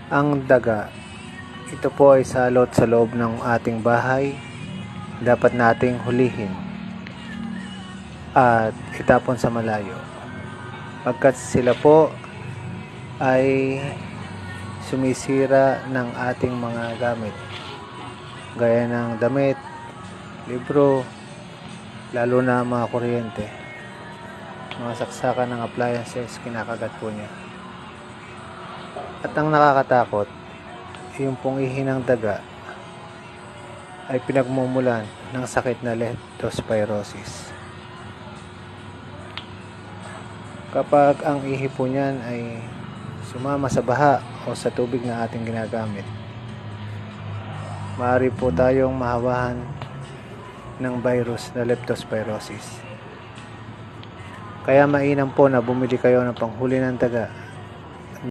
Ang daga, ito po ay salot sa loob ng ating bahay. Dapat nating hulihin at itapon sa malayo. Pagkat sila po ay sumisira ng ating mga gamit, gaya ng damit, libro, lalo na mga kuryente, mga saksakan ng appliances, kinakagat po niya. At ang nakakatakot, yung pong ihi ng daga ay pinagmumulan ng sakit na leptospirosis. Kapag ang ihi po niyan ay sumama sa baha o sa tubig na ating ginagamit, maaari po tayong mahawahan ng virus na leptospirosis. Kaya mainam po na bumili kayo ng panghuli ng daga